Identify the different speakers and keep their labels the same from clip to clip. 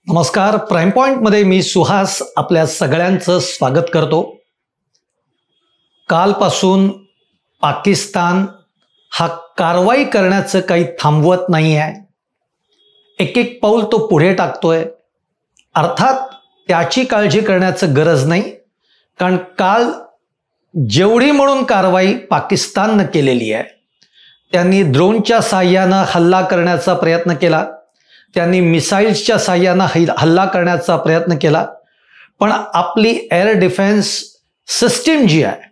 Speaker 1: नमस्कार. प्राइम पॉइंटमध्ये मी सुहास आपल्या सगळ्यांचं स्वागत करतो. कालपासून पाकिस्तान हा कारवाई करण्याचं काही थांबवत नाही आहे. एक एक पाऊल तो पुढे टाकतोय. अर्थात त्याची काळजी करण्याचं गरज नाही, कारण काल जेवढी म्हणून कारवाई पाकिस्ताननं केलेली आहे, त्यांनी ड्रोनच्या साहाय्यानं हल्ला करण्याचा प्रयत्न केला, त्यांनी मिसाईल्सच्या साहाय्यानं हल्ला करण्याचा प्रयत्न केला, पण आपली एअर डिफेन्स सिस्टीम जी आहे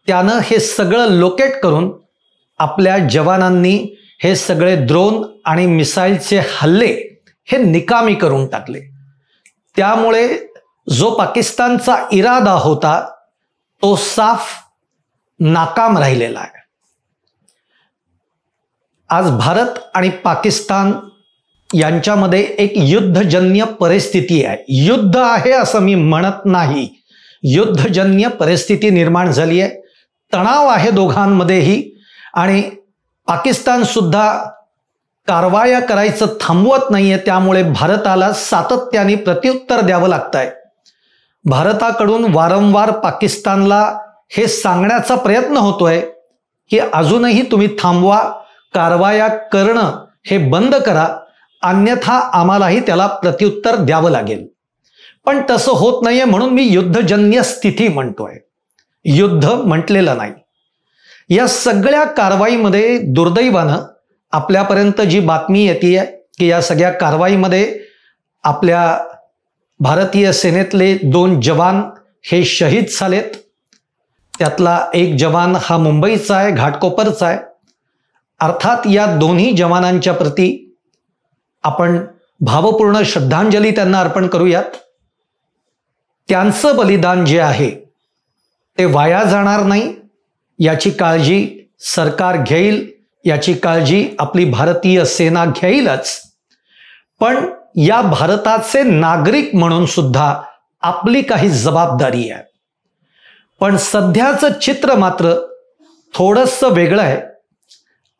Speaker 1: त्यानं हे सगळं लोकेट करून आपल्या जवानांनी हे सगळे ड्रोन आणि मिसाईलचे हल्ले हे निकामी करून टाकले. त्यामुळे जो पाकिस्तानचा इरादा होता तो साफ नाकाम राहिलेला आहे. आज भारत आणि पाकिस्तान यांच्यामध्ये एक युद्धजन्य परिस्थिती आहे. युद्ध आहे असं मी म्हणत नाही, युद्धजन्य परिस्थिती निर्माण झाली आहे. तणाव आहे दोघांमध्येही आणि पाकिस्तान सुद्धा कारवाया करायचं थांबवत नाहीये. त्यामुळे भारताला सातत्याने प्रत्युत्तर द्यावं लागतंय. भारताकडून वारंवार पाकिस्तानला हे सांगण्याचा प्रयत्न होतोय की अजूनही तुम्ही थांबवा, कारवाया करणं हे बंद करा, अन्यथा आम्हालाही त्याला प्रत्युत्तर द्यावं लागेल. पण तसं होत नाहीये, म्हणून मी युद्धजन्य स्थिती म्हणतोय, युद्ध म्हटलेलं नाही. या सगळ्या कारवाईमध्ये दुर्दैवानं आपल्यापर्यंत जी बातमी येते की या सगळ्या कारवाईमध्ये आपल्या भारतीय सेनेतले 2 जवान हे शहीद झालेत. त्यातला एक जवान हा मुंबईचा आहे, घाटकोपरचा आहे. अर्थात या दोन्ही जवानांच्या प्रती आपण भावपूर्ण श्रद्धांजली त्यांना अर्पण करूयात. त्यांचं बलिदान जे आहे ते वाया जाणार नाही याची काळजी सरकार घेईल, याची काळजी आपली भारतीय सेना घेईलच. पण या भारताचे नागरिक म्हणून सुद्धा आपली काही जबाबदारी आहे. पण सध्याचं चित्र मात्र थोडंसं वेगळं आहे.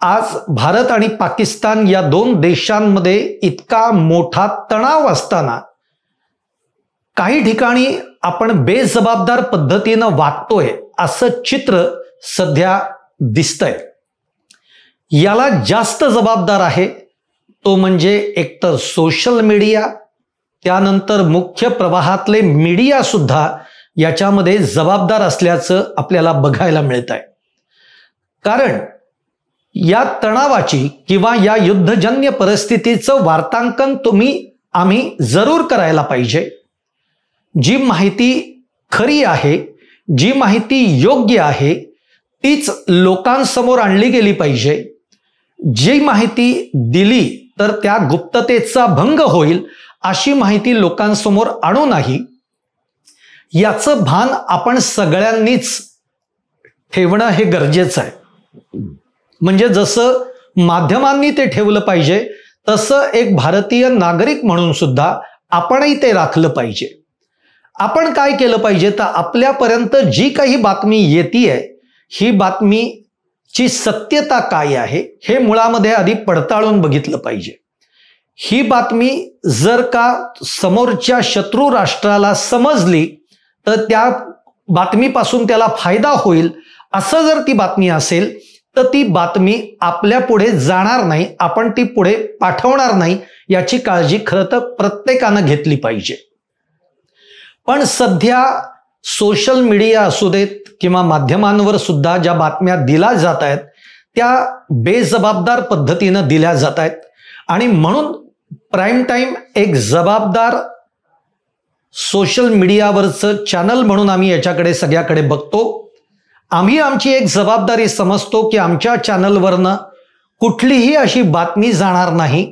Speaker 1: आज भारत आणि पाकिस्तान या 2 देशांमध्ये इतका मोठा तणाव असताना काही ठिकाणी आपण बेजबाबदार पद्धतीनं वागतोय असं चित्र सध्या दिसतंय. याला जास्त जबाबदार आहे तो म्हणजे एकतर सोशल मीडिया, त्यानंतर मुख्य प्रवाहातले मीडिया सुद्धा याच्यामध्ये जबाबदार असल्याचं आपल्याला बघायला मिळतंय. कारण या तणावाची किंवा या युद्धजन्य परिस्थितीचं वार्तांकन आम्ही जरूर करायला पाहिजे. जी माहिती खरी आहे, जी माहिती योग्य आहे तीच लोकांसमोर आणली गेली पाहिजे. जी माहिती दिली तर त्या गुप्ततेचा भंग होईल अशी माहिती लोकांसमोर आणू नाही, याचं भान आपण सगळ्यांनीच ठेवणं हे गरजेचं आहे. म्हणजे जसं माध्यमांनी ते ठेवलं पाहिजे तसं एक भारतीय नागरिक म्हणून सुद्धा आपणही ते राखलं पाहिजे. आपण काय केलं पाहिजे तर आपल्यापर्यंत जी काही बातमी येतेय ही बातमीची सत्यता काय आहे हे मुळामध्ये आधी पडताळून बघितलं पाहिजे. ही बातमी जर का समोरच्या शत्रू राष्ट्राला समजली तर त्या बातमीपासून त्याला फायदा होईल असं जर ती बातमी असेल तर ती बातमी आपल्या पुढे जाणार नाही, आपण ती पुढे पाठवणार नाही, याची काळजी खरं तर प्रत्येकानं घेतली पाहिजे. पण सध्या सोशल मीडिया असू देत किंवा माध्यमांवर सुद्धा ज्या बातम्या दिल्या जात आहेत त्या बेजबाबदार पद्धतीनं दिल्या जात आहेत. आणि म्हणून प्राईम टाईम एक जबाबदार सोशल मीडियावरचं चॅनल म्हणून आम्ही याच्याकडे सगळ्याकडे बघतो. आम्ही आमची एक जबाबदारी समजतो की आमच्या चॅनलवरनं कुठलीही अशी बातमी जाणार नाही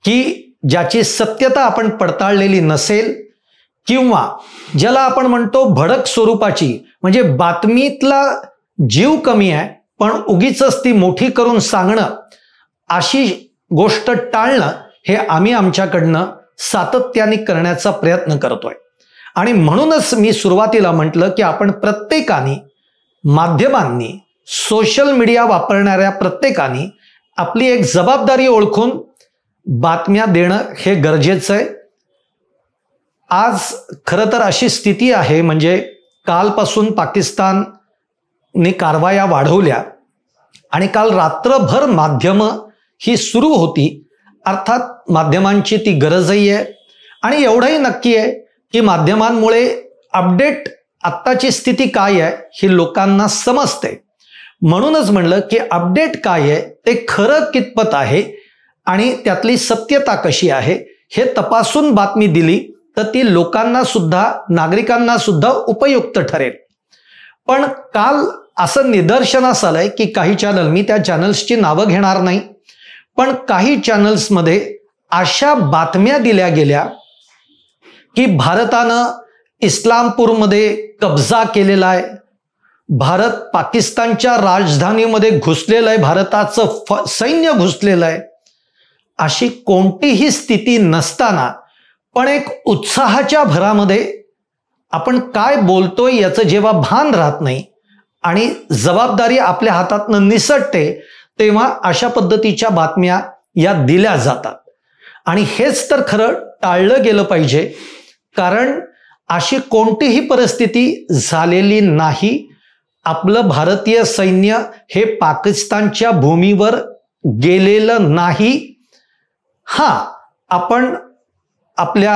Speaker 1: की ज्याची सत्यता आपण पडताळलेली नसेल किंवा ज्याला आपण म्हणतो भडक स्वरूपाची, म्हणजे बातमीतला जीव कमी आहे पण उगीचच ती मोठी करून सांगणं, अशी गोष्ट टाळणं हे आम्ही आमच्याकडनं सातत्याने करण्याचा प्रयत्न करतोय. आणि म्हणूनच मी सुरुवातीला म्हटलं की आपण प्रत्येकाने, माध्यमांनी, सोशल मीडिया वापरणाऱ्या प्रत्येकाने आपली एक जबाबदारी ओळखून बातम्या देणं हे गरजेचं आहे. आज खरं तर अशी स्थिती आहे, म्हणजे कालपासून पाकिस्तानने कारवाया वाढवल्या आणि काल रात्रभर माध्यमं ही सुरू होती. अर्थात माध्यमांची ती गरजही आहे आणि एवढंही नक्की आहे की माध्यमांमुळे अपडेट आत्ताची स्थिती काय आहे ही लोकांना समजते. म्हणूनच म्हणलं की अपडेट काय आहे, ते खरं कितपत आहे आणि त्यातली सत्यता कशी आहे हे तपासून बातमी दिली तर ती लोकांना सुद्धा, नागरिकांना सुद्धा उपयुक्त ठरेल. पण काल असं निदर्शनास आलंय की काही चॅनल, मी त्या चॅनल्सची नावं घेणार नाही, पण काही चॅनल्समध्ये अशा बातम्या दिल्या गेल्या की भारतानं इस्लामपूरमध्ये कब्जा केलेला आहे, भारत पाकिस्तानच्या राजधानीमध्ये घुसलेलं आहे, भारताचं सैन्य घुसलेलं आहे. अशी कोणतीही स्थिती नसताना पण एक उत्साहाच्या भरामध्ये आपण काय बोलतोय याचं जेव्हा भान राहत नाही आणि जबाबदारी आपल्या हातातनं निसटते, तेव्हा अशा पद्धतीच्या बातम्या या दिल्या जातात. आणि हेच तर खरं टाळलं गेलं पाहिजे, कारण अशी कोणतीही परिस्थिती झालेली नाही. आपलं भारतीय सैन्य हे पाकिस्तानच्या भूमीवर गेलेलं नाही. आपण आपल्या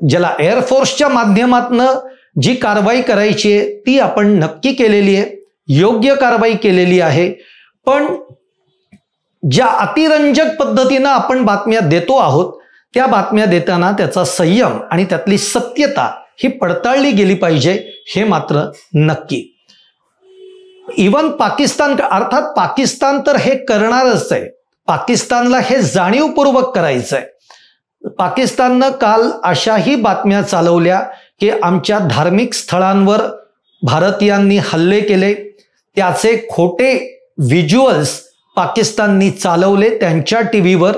Speaker 1: ज्याला एअरफोर्सच्या माध्यमातनं जी कारवाई करायची आहे ती आपण नक्की केलेली आहे, योग्य कारवाई केलेली आहे. पण ज्या अतिरंजक पद्धतीनं आपण बातम्या देतो आहोत त्या बातम्या देताना त्याचा संयम आणि त्यातली सत्यता ही पडताळली गेली पाहिजे, हे मात्र नक्की. इवन पाकिस्तान, अर्थात पाकिस्तान तर हे करणारच आहे, पाकिस्तानला हे जाणीवपूर्वक करायचं आहे. पाकिस्ताननं काल अशाही बातम्या चालवल्या की आमच्या धार्मिक स्थळांवर भारतीयांनी हल्ले केले, त्याचे खोटे व्हिज्युअल्स पाकिस्ताननी चालवले त्यांच्या टीव्हीवर.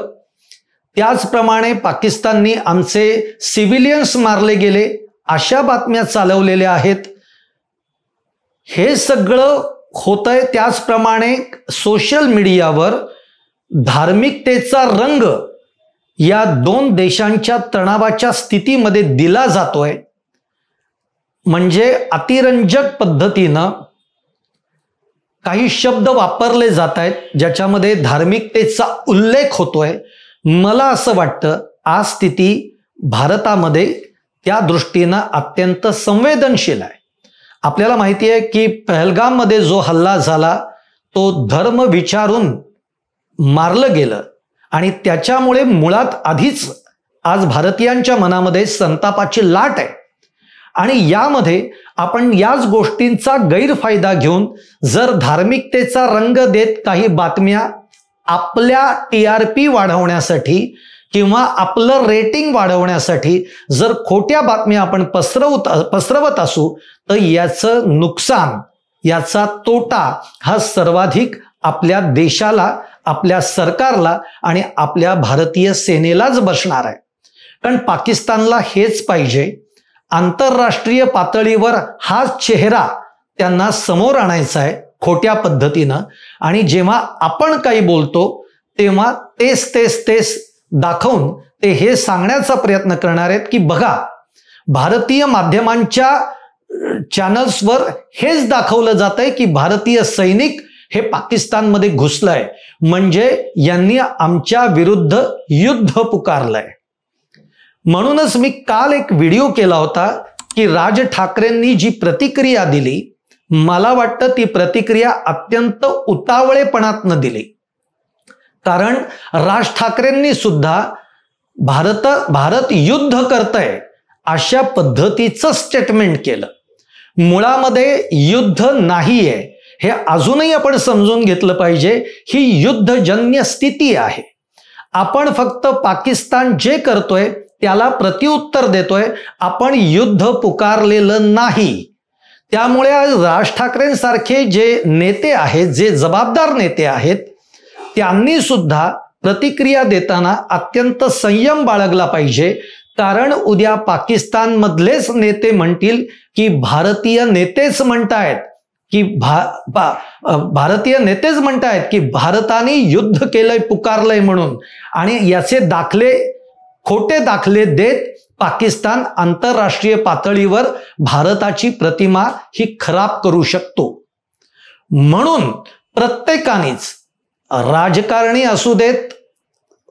Speaker 1: त्याचप्रमाणे पाकिस्ताननी आमचे सिव्हिलियन्स मारले गेले अशा बातम्या चालवलेल्या आहेत. हे सगळं होतंय. त्याचप्रमाणे सोशल मीडियावर धार्मिकतेचा रंग या दोन देशांच्या तणावाच्या स्थितीमध्ये दिला जातोय. म्हणजे अतिरंजक पद्धतीनं काही शब्द वापरले जात आहेत ज्याच्यामध्ये धार्मिकतेचा उल्लेख होतोय. मला असं वाटतं आज स्थिती भारतामध्ये त्या दृष्टीनं अत्यंत संवेदनशील आहे. आपल्याला माहिती आहे की पहलगाममध्ये जो हल्ला झाला तो धर्म विचारून मारलं गेलं आणि त्याच्यामुळे मुळात आधीच आज भारतीयांच्या मनामध्ये संतापाची लाट आहे. आणि यामध्ये आपण याच गोष्टींचा गैरफायदा घेऊन जर धार्मिकतेचा रंग देत काही बातम्या आपल्या TRP वाढवण्यासाठी किंवा आपलं रेटिंग वाढवण्यासाठी जर खोट्या बातम्या आपण पसरवत असू तर याचं नुकसान, याचा तोटा हा सर्वाधिक आपल्या देशाला, आपल्या सरकारला आणि आपल्या भारतीय सेनेलाच बसणार आहे. कारण पाकिस्तानला हेच पाहिजे, आंतरराष्ट्रीय पातळीवर हा चेहरा त्यांना समोर आणायचा आहे खोट्या पद्धतीनं. आणि जेव्हा आपण काही बोलतो तेव्हा तेच दाखवून ते हे सांगण्याचा प्रयत्न करणार आहेत की बघा, भारतीय माध्यमांच्या चॅनल्सवर हेच दाखवलं जात आहे की भारतीय सैनिक हे पाकिस्तानमध्ये घुसलाय, म्हणजे यांनी आमच्या विरुद्ध युद्ध पुकारलंय. म्हणूनच मी काल एक व्हिडिओ केला होता की राज ठाकरेंनी जी प्रतिक्रिया दिली, मला वाटतं ती प्रतिक्रिया अत्यंत उतावळेपणातनं दिली. कारण राज ठाकरेंनी सुद्धा भारत युद्ध करतंय अशा पद्धतीचं स्टेटमेंट केलं. मुळामध्ये युद्ध नाहीये हे अजूनही आपण समजून घेतलं पाहिजे. ही युद्धजन्य स्थिती आहे. आपण फक्त पाकिस्तान जे करतोय त्याला प्रत्युत्तर देतोय, आपण युद्ध पुकारलेलं नाही. त्यामुळे आज राज ठाकरेंसारखे जे नेते आहेत, जे जबाबदार नेते आहेत, त्यांनी सुद्धा प्रतिक्रिया देताना अत्यंत संयम बाळगला पाहिजे. कारण उद्या पाकिस्तानमधलेच नेते म्हणतील की भारतीय नेतेच म्हणतायत की भारताने युद्ध केलंय, पुकारलंय म्हणून, आणि याचे दाखले, खोटे दाखले देत पाकिस्तान आंतरराष्ट्रीय पातळीवर भारताची प्रतिमा ही खराब करू शकतो. म्हणून प्रत्येकानेच, राजकारणी असू देत,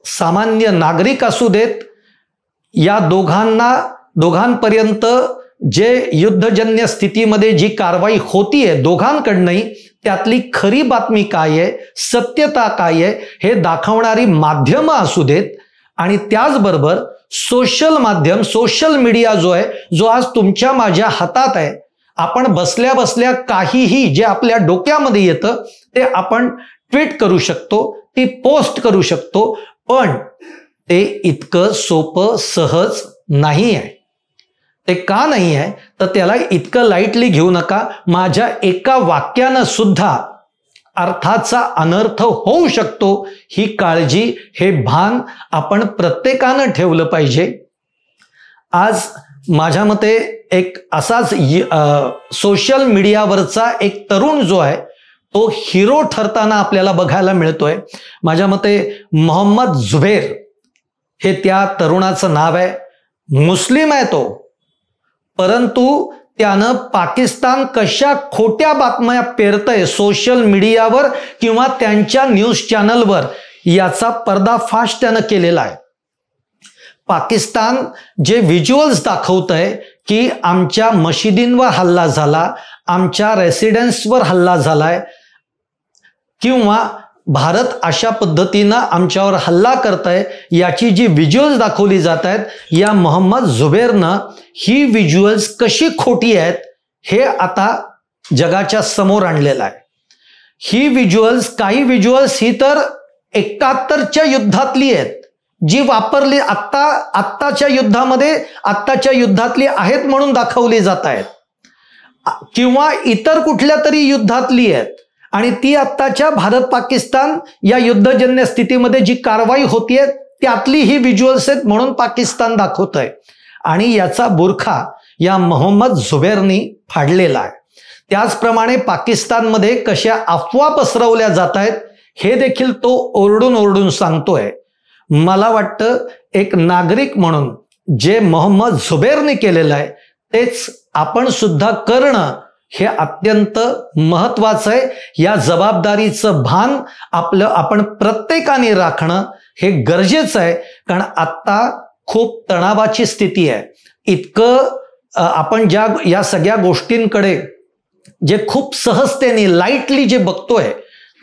Speaker 1: सामान्य नागरिक असू देत, या दोघांपर्यंत जे युद्धजन्य स्थितीमध्ये जी कारवाई होतीये दोघांकडनंही, त्यातली खरी बातमी काय आहे, सत्यता काय आहे, हे दाखवणारी माध्यमं असू देत. आणि त्याचबरोबर सोशल माध्यम, सोशल मीडिया जो आहे, जो आज तुमच्या माझ्या हातात आहे, आपण बसल्या बसल्या काहीही जे आपल्या डोक्यामध्ये येतं ते आपण ट्विट करू शकतो, ती पोस्ट करू शकतो. पण ते इतकं सोपं सहज नाही आहे. ते का नाही आहे तर त्याला इतकं लाईटली घेऊ नका. माझ्या एका वाक्यानं सुद्धा अर्थाचा अनर्थ होऊ शकतो. ही काळजी, हे भान आपण प्रत्येकानं ठेवलं पाहिजे. आज माझ्या मते एक असाच सोशल मीडियावरचा एक तरुण जो आहे तो हिरो ठरताना आपल्याला बघायला मिळतोय. माझ्या मते मोहम्मद जुबेर हे त्या तरुणाचं नाव आहे. मुस्लिम आहे तो, परंतु त्यानं पाकिस्तान कशा खोट्या बातम्या पेरतंय सोशल मीडियावर किंवा त्यांच्या न्यूज चॅनलवर, याचा पर्दाफाश त्यानं केलेला आहे. पाकिस्तान जे व्हिज्युअल्स दाखवतंय की आमच्या मशिदींवर हल्ला झाला, आमच्या रेसिडेन्सवर हल्ला झालाय, किंवा भारत अशा पद्धतीनं आमच्यावर हल्ला करतंय, याची जी व्हिज्युअल्स दाखवली जात आहेत, या मोहम्मद जुबेरनं ही व्हिज्युअल्स कशी खोटी आहेत हे आता जगाच्या समोर आणलेलं आहे. ही व्हिज्युअल्स, काही व्हिज्युअल्स ही तर 71च्या युद्धातली आहेत, जी वापरली आत्ताच्या युद्धातली आहेत म्हणून दाखवली जात आहेत, किंवा इतर कुठल्या तरी युद्धातली आहेत. आणि ती आत्ताच्या भारत पाकिस्तान या युद्धजन्य स्थितीमध्ये जी कारवाई होतीये त्यातली ही व्हिज्युअल्स आहेत म्हणून पाकिस्तान दाखवत आहे. आणि याचा बुरखा या मोहम्मद जुबेरनी फाडलेला आहे. त्याचप्रमाणे पाकिस्तानमध्ये कशा अफवा पसरवल्या जात आहेत हे देखील तो ओरडून ओरडून सांगतोय. मला वाटतं एक नागरिक म्हणून जे मोहम्मद जुबेरनी केलेलं आहे तेच आपण सुद्धा करणं हे अत्यंत महत्वाचं आहे. या जबाबदारीचं भान आपण प्रत्येकाने राखणं हे गरजेचं आहे. कारण आत्ता खूप तणावाची स्थिती आहे. इतकं आपण या सगळ्या गोष्टींकडे जे खूप सहजतेने लाईटली जे बघतोय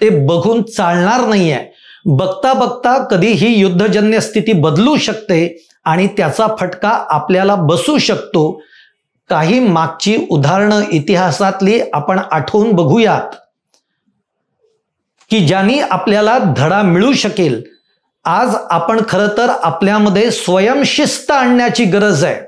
Speaker 1: ते बघून चालणार नाहीये. बघता बघता कधी ही युद्धजन्य स्थिती बदलू शकते आणि त्याचा फटका आपल्याला बसू शकतो. काही मागची उदाहरणं इतिहासातली आपण आठवून बघूयात की ज्यांनी आपल्याला धडा मिळू शकेल. आज आपण खरं तर आपल्यामध्ये स्वयंशिस्त आणण्याची गरज आहे.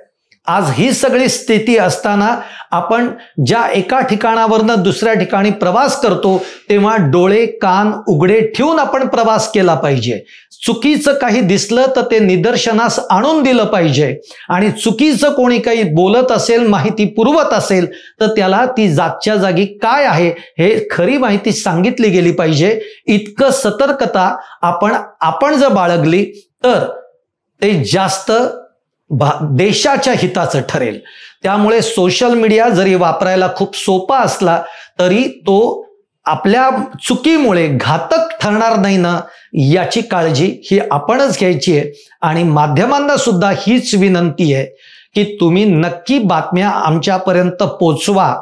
Speaker 1: आज ही सगळी स्थिती असताना आपण ज्या एका ठिकाणावरनं दुसऱ्या ठिकाणी प्रवास करतो तेव्हा डोळे कान उघडे ठेवून आपण प्रवास केला पाहिजे. चुकीचं काही दिसलं तर ते निदर्शनास आणून दिलं पाहिजे. आणि चुकीचं कोणी काही बोलत असेल, माहिती पुरवत असेल तर त्याला ती जागच्या जागी काय आहे हे खरी माहिती सांगितली गेली पाहिजे. इतकं सतर्कता आपण जर बाळगली तर ते जास्त देशाच्या हिताचं ठरेल. त्यामुळे सोशल मीडिया जरी वापरायला खूप सोपा असला तरी तो आपल्या चुकीमुळे घातक ठरणार नाही ना, याची काळजी ही आपणच घ्यायची आहे. आणि माध्यमांना सुद्धा हीच विनंती आहे की तुम्ही नक्की बातम्या आमच्यापर्यंत पोचवा,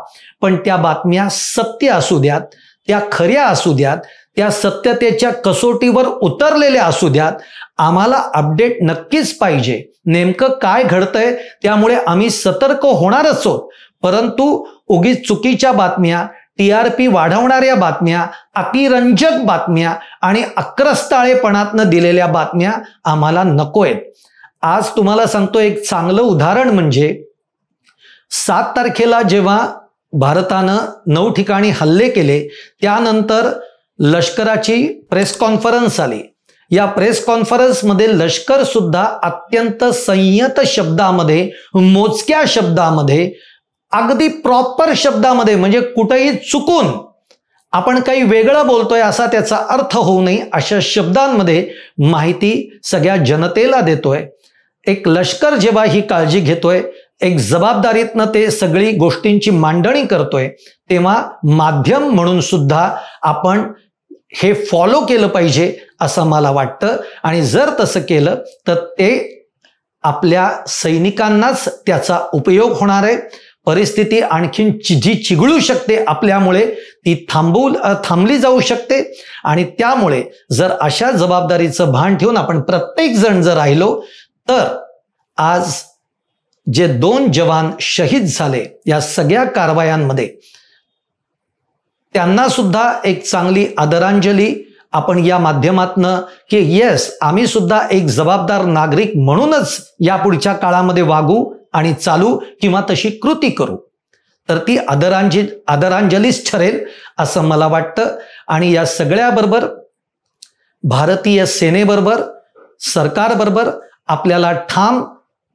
Speaker 1: पण त्या बातम्या सत्य असू द्यात, त्या खऱ्या असू द्यात, त्या सत्यतेच्या कसोटीवर उतरलेल्या असू द्यात. आम्हाला अपडेट नक्कीच पाहिजे. नेमकं काय घडतंय त्यामुळे आम्ही सतर्क होणारच आहोत. परंतु उगीच चुकीच्या बातम्या, TRP वाढवणाऱ्या बातम्या, अतिरंजक बातम्या आणि अक्रस्ताळेपणातनं दिलेल्या बातम्या आम्हाला नकोयत. आज तुम्हाला सांगतो एक चांगलं उदाहरण म्हणजे 7 तारखेला जेव्हा भारतानं 9 ठिकाणी हल्ले केले त्यानंतर लष्कराची प्रेस कॉन्फरन्स आली. या प्रेस कॉन्फरन्समध्ये लष्कर सुद्धा अत्यंत संयत शब्दामध्ये, मोजक्या शब्दामध्ये, अगदी प्रॉपर शब्दामध्ये, म्हणजे कुठेही चुकून आपण काही वेगळं बोलतोय असा त्याचा अर्थ होऊ नये अशा शब्दांमध्ये माहिती सगळ्या जनतेला देतोय. एक लष्कर जेव्हा ही काळजी घेतोय, एक जबाबदारीतनं ते सगळी गोष्टींची मांडणी करतोय, तेव्हा माध्यम म्हणून सुद्धा आपण हे फॉलो केलं पाहिजे असं मला वाटतं. आणि जर तसं केलं तर ते आपल्या सैनिकांनाच त्याचा उपयोग होणार आहे. परिस्थिती आणखीन जी चिघळू शकते आपल्यामुळे ती थांबली जाऊ शकते. आणि त्यामुळे जर अशा जबाबदारीचं भान ठेवून आपण प्रत्येक जण जर राहिलो तर आज जे 2 जवान शहीद झाले या सगळ्या कारवायांमध्ये त्यांना सुद्धा एक चांगली आदरांजली आपण या माध्यमातनं की येस, आम्ही सुद्धा एक जबाबदार नागरिक म्हणूनच यापुढच्या काळामध्ये वागू आणि चालू किंवा तशी कृती करू, तर ती आदरांजलीच ठरेल असं मला वाटतं. आणि या सगळ्याबरोबर भारतीय सेनेबरोबर सरकारबरोबर आपल्याला ठाम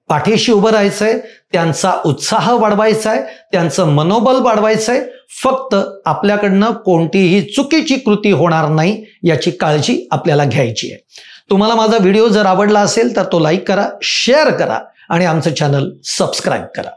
Speaker 1: पाठीशी उभं राहायचंय, त्यांचा उत्साह वाढवायचा आहे, त्यांचं मनोबल वाढवायचं आहे. फक्त आपल्याकडनं कोणतीही चुकीची कृती होणार नाही याची काळजी आपल्याला घ्यायची आहे. तुम्हाला माझा व्हिडिओ जर आवडला असेल तर तो लाईक करा, शेअर करा आणि आमचं चॅनल सबस्क्राईब करा.